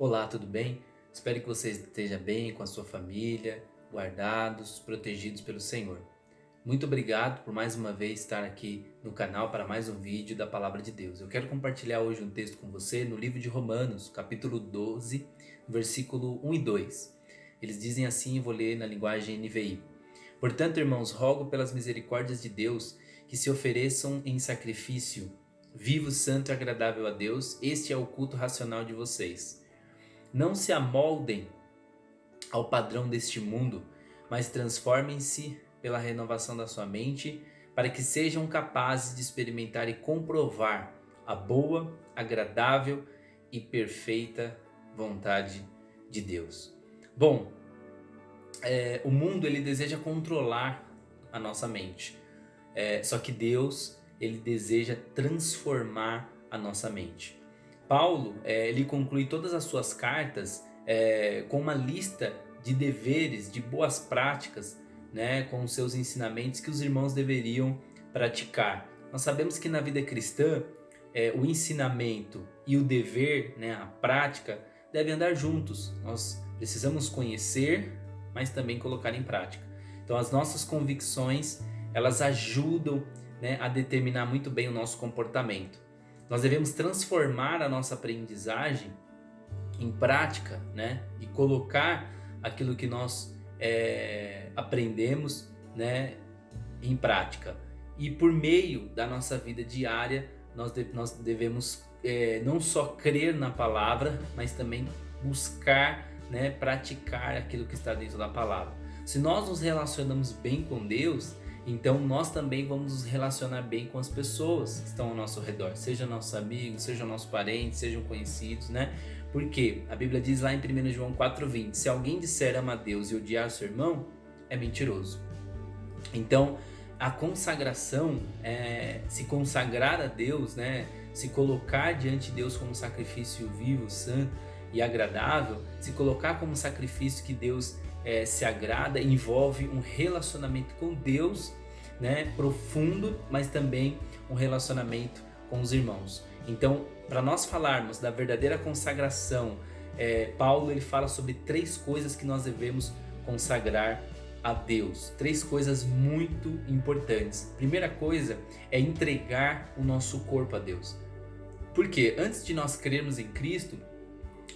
Olá, tudo bem? Espero que você esteja bem com a sua família, guardados, protegidos pelo Senhor. Muito obrigado por mais uma vez estar aqui no canal para mais um vídeo da Palavra de Deus. Eu quero compartilhar hoje um texto com você no livro de Romanos, capítulo 12, versículo 1 e 2. Eles dizem assim, vou ler na linguagem NVI. Portanto, irmãos, rogo pelas misericórdias de Deus que se ofereçam em sacrifício vivo, santo e agradável a Deus. Este é o culto racional de vocês. Não se amoldem ao padrão deste mundo, mas transformem-se pela renovação da sua mente, para que sejam capazes de experimentar e comprovar a boa, agradável e perfeita vontade de Deus. Bom, o mundo ele deseja controlar a nossa mente, só que Deus ele deseja transformar a nossa mente. Paulo ele conclui todas as suas cartas com uma lista de deveres, de boas práticas, né, com os seus ensinamentos que os irmãos deveriam praticar. Nós sabemos que na vida cristã o ensinamento e o dever, né, a prática, devem andar juntos. Nós precisamos conhecer, mas também colocar em prática. Então as nossas convicções elas ajudam, né, a determinar muito bem o nosso comportamento. Nós devemos transformar a nossa aprendizagem em prática, né? E colocar aquilo que nós aprendemos, né, em prática. E por meio da nossa vida diária, nós devemos não só crer na palavra, mas também buscar, né, praticar aquilo que está dentro da palavra. Se nós nos relacionamos bem com Deus, então nós também vamos nos relacionar bem com as pessoas que estão ao nosso redor, seja nossos amigos, seja nossos parentes, sejam conhecidos, né? Porque a Bíblia diz lá em 1 João 4,20, se alguém disser ama a Deus e odiar seu irmão, é mentiroso. Então a consagração, se consagrar a Deus, né? Se colocar diante de Deus como sacrifício vivo, santo e agradável, se colocar como sacrifício que Deus se agrada, envolve um relacionamento com Deus, né, profundo, mas também um relacionamento com os irmãos. Então, para nós falarmos da verdadeira consagração, Paulo ele fala sobre 3 coisas que nós devemos consagrar a Deus. 3 coisas muito importantes. Primeira coisa é entregar o nosso corpo a Deus. Porque antes de nós crermos em Cristo,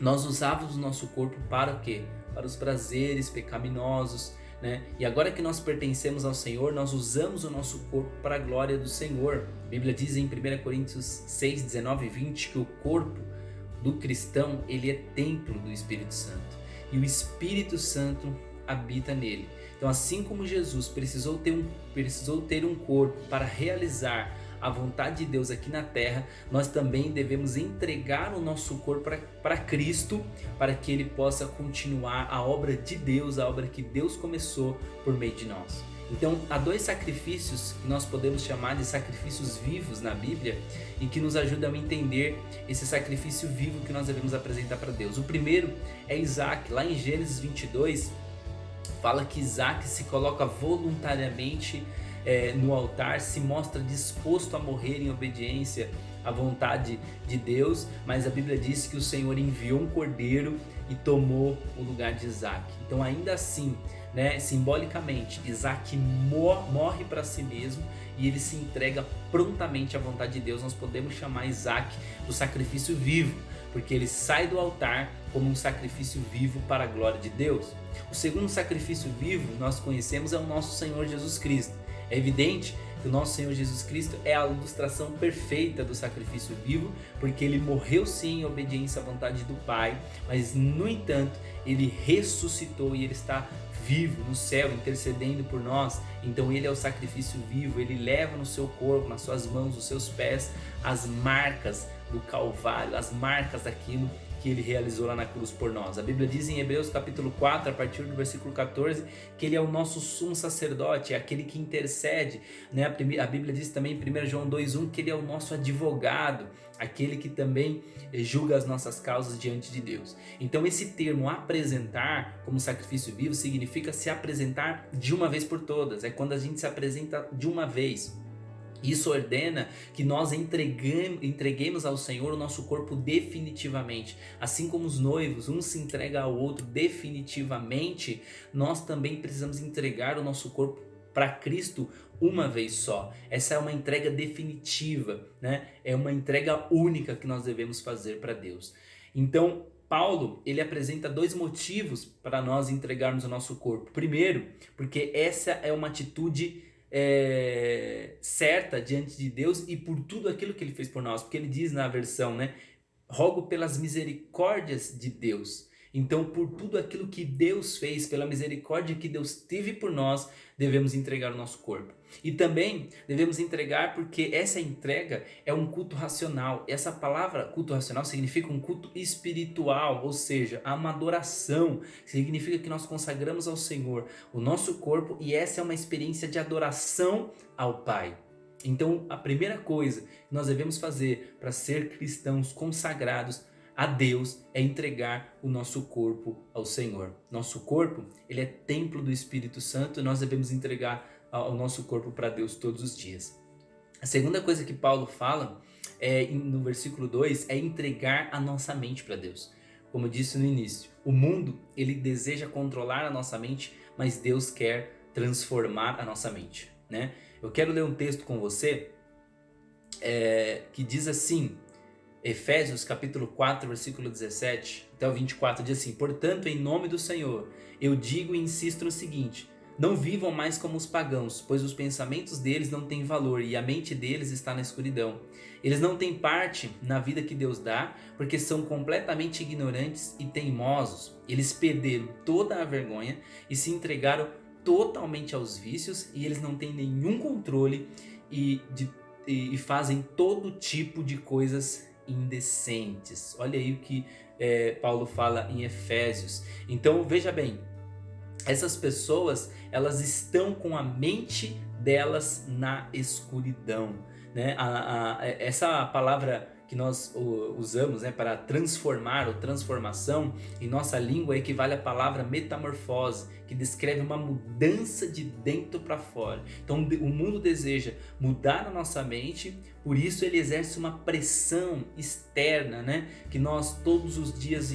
nós usávamos o nosso corpo para o quê? Para os prazeres pecaminosos, né? E agora que nós pertencemos ao Senhor, nós usamos o nosso corpo para a glória do Senhor. A Bíblia diz em 1 Coríntios 6, 19 e 20 que o corpo do cristão ele é templo do Espírito Santo. E o Espírito Santo habita nele. Então assim como Jesus precisou ter um corpo para realizar a vontade de Deus aqui na terra, nós também devemos entregar o nosso corpo para Cristo, para que Ele possa continuar a obra de Deus, a obra que Deus começou por meio de nós. Então há 2 sacrifícios que nós podemos chamar de sacrifícios vivos na Bíblia e que nos ajudam a entender esse sacrifício vivo que nós devemos apresentar para Deus. O primeiro é Isaac. Lá em Gênesis 22 fala que Isaac se coloca voluntariamente no altar, se mostra disposto a morrer em obediência à vontade de Deus, mas a Bíblia diz que o Senhor enviou um cordeiro e tomou o lugar de Isaac. Então ainda assim, né, simbolicamente, Isaac morre para si mesmo e ele se entrega prontamente à vontade de Deus. Nós podemos chamar Isaac do sacrifício vivo, porque ele sai do altar como um sacrifício vivo para a glória de Deus. O segundo sacrifício vivo nós conhecemos é o nosso Senhor Jesus Cristo. É evidente que o nosso Senhor Jesus Cristo é a ilustração perfeita do sacrifício vivo, porque ele morreu sim em obediência à vontade do Pai, mas no entanto ele ressuscitou e ele está vivo no céu, intercedendo por nós. Então ele é o sacrifício vivo, ele leva no seu corpo, nas suas mãos, nos seus pés, as marcas do Calvário, as marcas daquilo que ele realizou lá na cruz por nós. A Bíblia diz em Hebreus capítulo 4, a partir do versículo 14, que ele é o nosso sumo sacerdote, é aquele que intercede, né? A Bíblia diz também em 1 João 2,1 que ele é o nosso advogado, aquele que também julga as nossas causas diante de Deus. Então esse termo apresentar como sacrifício vivo significa se apresentar de uma vez por todas, é quando a gente se apresenta de uma vez. Isso ordena que nós entreguemos ao Senhor o nosso corpo definitivamente. Assim como os noivos, um se entrega ao outro definitivamente, nós também precisamos entregar o nosso corpo para Cristo uma vez só. Essa é uma entrega definitiva, né? É uma entrega única que nós devemos fazer para Deus. Então, Paulo, ele apresenta dois motivos para nós entregarmos o nosso corpo. Primeiro, porque essa é uma atitude certa diante de Deus e por tudo aquilo que ele fez por nós, porque ele diz na versão, né, rogo pelas misericórdias de Deus. Então, por tudo aquilo que Deus fez, pela misericórdia que Deus teve por nós, devemos entregar o nosso corpo. E também devemos entregar porque essa entrega é um culto racional. Essa palavra culto racional significa um culto espiritual, ou seja, uma adoração. Significa que nós consagramos ao Senhor o nosso corpo e essa é uma experiência de adoração ao Pai. Então, a primeira coisa que nós devemos fazer para ser cristãos consagrados a Deus é entregar o nosso corpo ao Senhor. Nosso corpo, ele é templo do Espírito Santo e nós devemos entregar o nosso corpo para Deus todos os dias. A segunda coisa que Paulo fala no versículo 2 é entregar a nossa mente para Deus. Como eu disse no início, o mundo ele deseja controlar a nossa mente, mas Deus quer transformar a nossa mente, né? Eu quero ler um texto com você que diz assim, Efésios capítulo 4, versículo 17 até o 24, diz assim: portanto, em nome do Senhor, eu digo e insisto no seguinte: não vivam mais como os pagãos, pois os pensamentos deles não têm valor e a mente deles está na escuridão. Eles não têm parte na vida que Deus dá, porque são completamente ignorantes e teimosos. Eles perderam toda a vergonha e se entregaram totalmente aos vícios e eles não têm nenhum controle e fazem todo tipo de coisas indecentes. Olha aí o que Paulo fala em Efésios. Então veja bem, essas pessoas elas estão com a mente delas na escuridão, né? Essa palavra que nós usamos, né, para transformar ou transformação em nossa língua equivale à palavra metamorfose, que descreve uma mudança de dentro para fora. Então o mundo deseja mudar a nossa mente, por isso ele exerce uma pressão externa, né, que nós todos os dias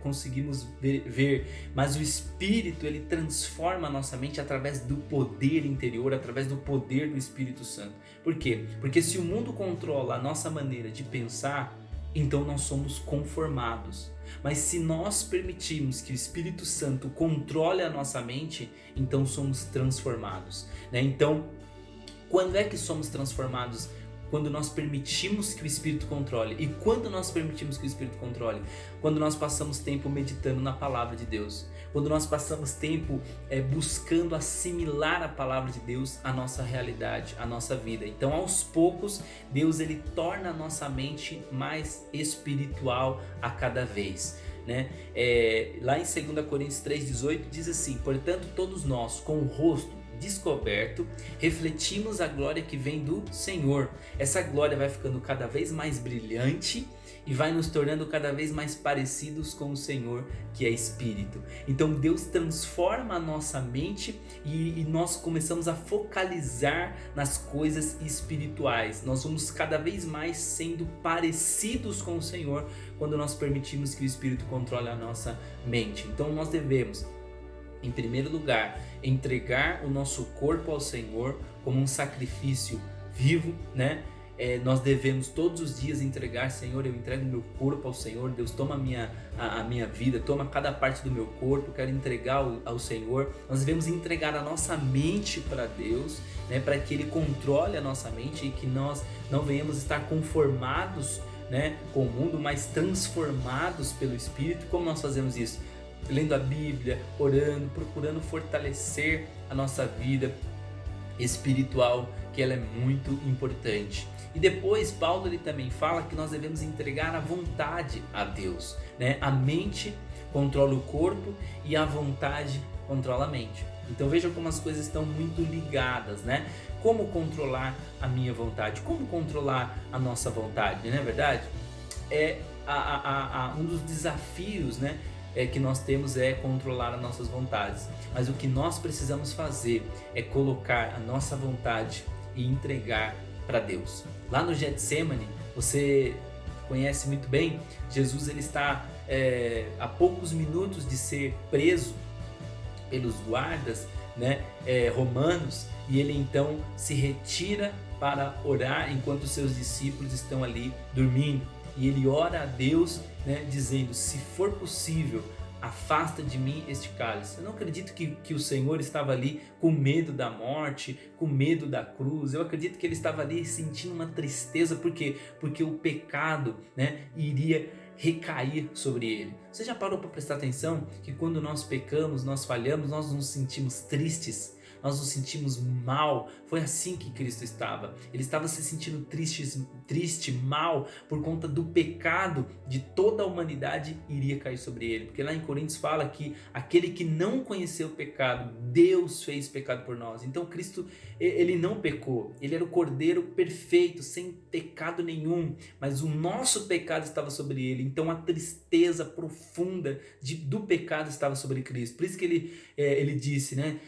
conseguimos ver, mas o Espírito ele transforma a nossa mente através do poder interior, através do poder do Espírito Santo. Por quê? Porque se o mundo controla a nossa maneira de pensar, então nós somos conformados. Mas se nós permitirmos que o Espírito Santo controle a nossa mente, então somos transformados, né? Então, quando é que somos transformados? Quando nós permitimos que o Espírito controle. E quando nós permitimos que o Espírito controle? Quando nós passamos tempo meditando na palavra de Deus. Quando nós passamos tempo buscando assimilar a palavra de Deus à nossa realidade, à nossa vida. Então, aos poucos, Deus ele torna a nossa mente mais espiritual a cada vez, né? Lá em 2 Coríntios 3,18 diz assim: portanto, todos nós, com o rosto descoberto, refletimos a glória que vem do Senhor. Essa glória vai ficando cada vez mais brilhante e vai nos tornando cada vez mais parecidos com o Senhor, que é Espírito. Então Deus transforma a nossa mente e nós começamos a focalizar nas coisas espirituais. Nós vamos cada vez mais sendo parecidos com o Senhor quando nós permitimos que o Espírito controle a nossa mente. Então nós devemos, em primeiro lugar, entregar o nosso corpo ao Senhor como um sacrifício vivo, né? Nós devemos todos os dias entregar: Senhor, eu entrego meu corpo ao Senhor. Deus, toma a minha vida, toma cada parte do meu corpo, quero entregar ao Senhor. Nós devemos entregar a nossa mente para Deus, né? Para que Ele controle a nossa mente e que nós não venhamos estar conformados, né, com o mundo, mas transformados pelo Espírito. Como nós fazemos isso? Lendo a Bíblia, orando, procurando fortalecer a nossa vida espiritual, que ela é muito importante. E depois Paulo ele também fala que nós devemos entregar a vontade a Deus, né? A mente controla o corpo e a vontade controla a mente. Então veja como as coisas estão muito ligadas, né? Como controlar a minha vontade? Como controlar a nossa vontade, não é verdade? Um dos desafios, né, que nós temos é controlar as nossas vontades. Mas o que nós precisamos fazer é colocar a nossa vontade e entregar para Deus. Lá no Getsemane, você conhece muito bem, Jesus ele está a poucos minutos de ser preso pelos guardas, né, romanos, e ele então se retira para orar enquanto seus discípulos estão ali dormindo. E ele ora a Deus, né, dizendo: se for possível, afasta de mim este cálice. Eu não acredito que o Senhor estava ali com medo da morte, com medo da cruz. Eu acredito que ele estava ali sentindo uma tristeza, porque o pecado, né, iria recair sobre ele. Você já parou para prestar atenção que quando nós pecamos, nós falhamos, nós nos sentimos tristes? Nós nos sentimos mal. Foi assim que Cristo estava. Ele estava se sentindo triste, mal, por conta do pecado de toda a humanidade iria cair sobre ele. Porque lá em Coríntios fala que aquele que não conheceu o pecado, Deus fez pecado por nós. Então Cristo, ele não pecou. Ele era o Cordeiro perfeito, sem pecado nenhum. Mas o nosso pecado estava sobre ele. Então a tristeza profunda do pecado estava sobre Cristo. Por isso que ele disse, né?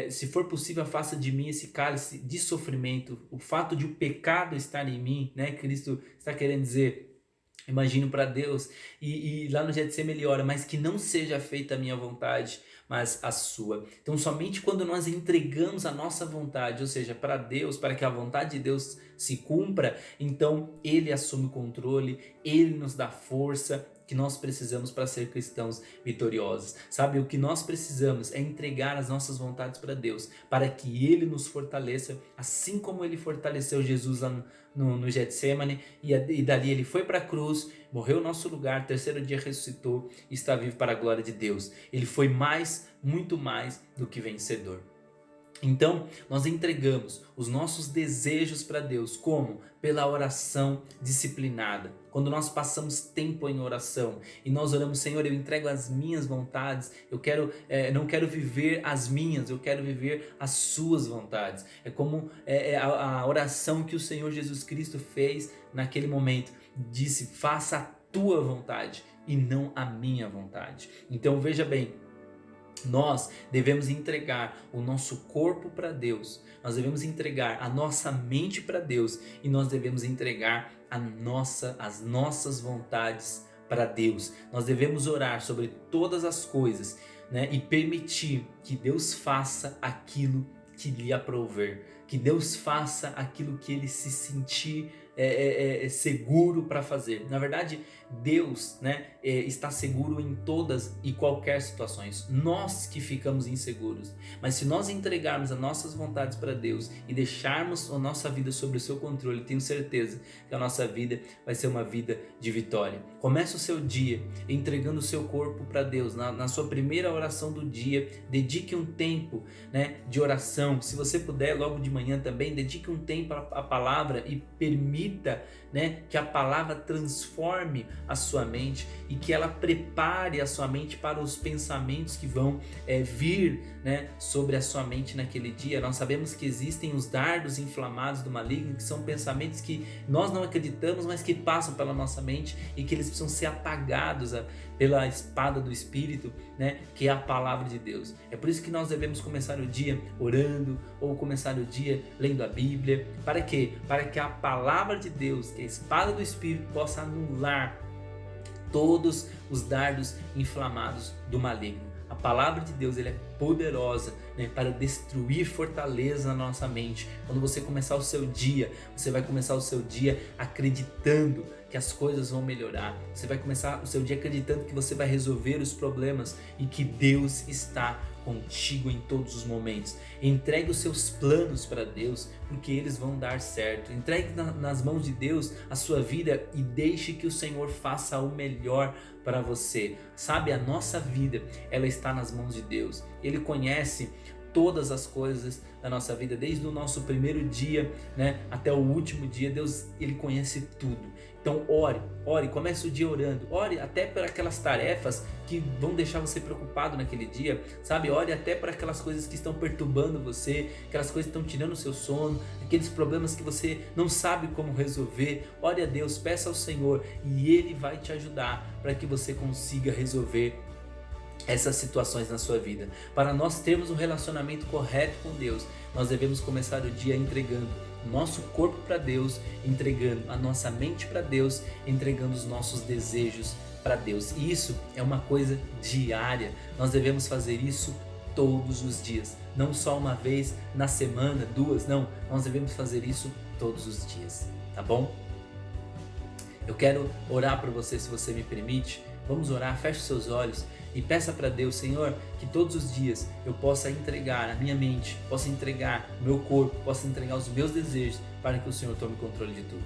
Se for possível, afasta de mim esse cálice de sofrimento. O fato de o pecado estar em mim, né? Cristo está querendo dizer, imagino para Deus, e lá no Getsemane ele ora: mas que não seja feita a minha vontade, mas a sua. Então somente quando nós entregamos a nossa vontade, ou seja, para Deus, para que a vontade de Deus se cumpra, então ele assume o controle, ele nos dá força que nós precisamos para ser cristãos vitoriosos. Sabe, o que nós precisamos é entregar as nossas vontades para Deus, para que ele nos fortaleça, assim como ele fortaleceu Jesus lá no Getsemane, e dali ele foi para a cruz, morreu no nosso lugar, terceiro dia ressuscitou e está vivo para a glória de Deus. Ele foi muito mais do que vencedor. Então, nós entregamos os nossos desejos para Deus, como? Pela oração disciplinada. Quando nós passamos tempo em oração e nós oramos: Senhor, eu entrego as minhas vontades, não quero viver as minhas, eu quero viver as suas vontades. É como a oração que o Senhor Jesus Cristo fez naquele momento. Disse: faça a tua vontade e não a minha vontade. Então veja bem, nós devemos entregar o nosso corpo para Deus, nós devemos entregar a nossa mente para Deus e nós devemos entregar as nossas vontades para Deus. Nós devemos orar sobre todas as coisas, né, e permitir que Deus faça aquilo que lhe aprouver, que Deus faça aquilo que ele se sentir seguro para fazer. Na verdade, Deus, né, está seguro em todas e qualquer situações. Nós que ficamos inseguros. Mas se nós entregarmos as nossas vontades para Deus e deixarmos a nossa vida sob o seu controle, tenho certeza que a nossa vida vai ser uma vida de vitória. Comece o seu dia entregando o seu corpo para Deus. Na sua primeira oração do dia, dedique um tempo, né, de oração. Se você puder, logo de manhã também, dedique um tempo à palavra e permita, né, que a palavra transforme a sua mente e que ela prepare a sua mente para os pensamentos que vão vir, né, sobre a sua mente naquele dia. Nós sabemos que existem os dardos inflamados do maligno, que são pensamentos que nós não acreditamos, mas que passam pela nossa mente e que eles precisam ser apagados pela espada do Espírito, né, que é a palavra de Deus. É por isso que nós devemos começar o dia orando ou começar o dia lendo a Bíblia. Para quê? Para que a palavra de Deus, que é a espada do Espírito, possa anular todos os dardos inflamados do maligno. A palavra de Deus, ela é poderosa, né, para destruir fortaleza na nossa mente. Quando você começar o seu dia, você vai começar o seu dia acreditando que as coisas vão melhorar. Você vai começar o seu dia acreditando que você vai resolver os problemas e que Deus está contigo em todos os momentos. Entregue os seus planos para Deus, porque eles vão dar certo. Entregue nas mãos de Deus a sua vida e deixe que o Senhor faça o melhor para você. Sabe, a nossa vida, ela está nas mãos de Deus. Ele conhece todas as coisas da nossa vida, desde o nosso primeiro dia, né, até o último dia. Deus, ele conhece tudo. Então ore, comece o dia orando, ore até por aquelas tarefas que vão deixar você preocupado naquele dia, sabe? Ore até por aquelas coisas que estão perturbando você, aquelas coisas que estão tirando o seu sono, aqueles problemas que você não sabe como resolver. Ore a Deus, peça ao Senhor e Ele vai te ajudar para que você consiga resolver essas situações na sua vida. Para nós termos um relacionamento correto com Deus, nós devemos começar o dia entregando o nosso corpo para Deus, entregando a nossa mente para Deus, entregando os nossos desejos para Deus. E isso é uma coisa diária. Nós devemos fazer isso todos os dias, não só uma vez na semana, duas, não. Nós devemos fazer isso todos os dias, tá bom? Eu quero orar para você, se você me permite. Vamos orar, feche seus olhos e peça para Deus, Senhor, que todos os dias eu possa entregar a minha mente, possa entregar o meu corpo, possa entregar os meus desejos para que o Senhor tome controle de tudo.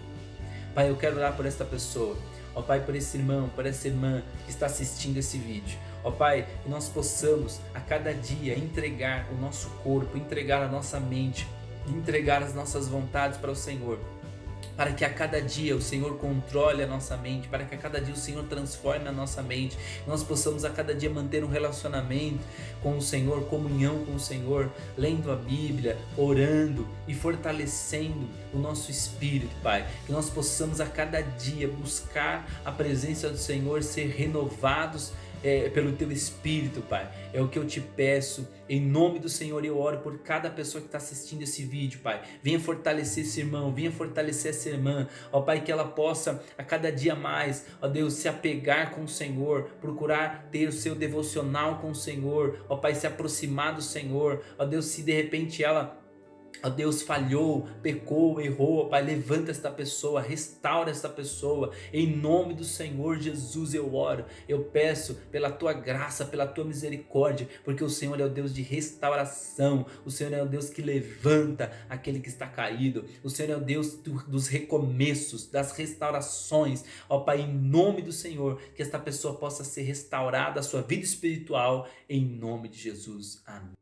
Pai, eu quero orar por esta pessoa, ó Pai, por esse irmão, por essa irmã que está assistindo esse vídeo. Ó Pai, que nós possamos a cada dia entregar o nosso corpo, entregar a nossa mente, entregar as nossas vontades para o Senhor. Para que a cada dia o Senhor controle a nossa mente, para que a cada dia o Senhor transforme a nossa mente, nós possamos a cada dia manter um relacionamento com o Senhor, comunhão com o Senhor, lendo a Bíblia, orando e fortalecendo o nosso espírito, Pai. Que nós possamos a cada dia buscar a presença do Senhor, ser renovados pelo Teu Espírito, Pai. É o que eu te peço, em nome do Senhor. Eu oro por cada pessoa que está assistindo esse vídeo, Pai. Venha fortalecer esse irmão, venha fortalecer essa irmã, ó Pai, que ela possa a cada dia mais, ó Deus, se apegar com o Senhor, procurar ter o seu devocional com o Senhor, ó Pai, se aproximar do Senhor, ó Deus, se de repente ela, ó Deus, falhou, pecou, errou, ó Pai, levanta esta pessoa, restaura esta pessoa, em nome do Senhor Jesus eu oro, eu peço pela Tua graça, pela Tua misericórdia, porque o Senhor é o Deus de restauração, o Senhor é o Deus que levanta aquele que está caído, o Senhor é o Deus dos recomeços, das restaurações, ó Pai, em nome do Senhor, que esta pessoa possa ser restaurada, a sua vida espiritual, em nome de Jesus, amém.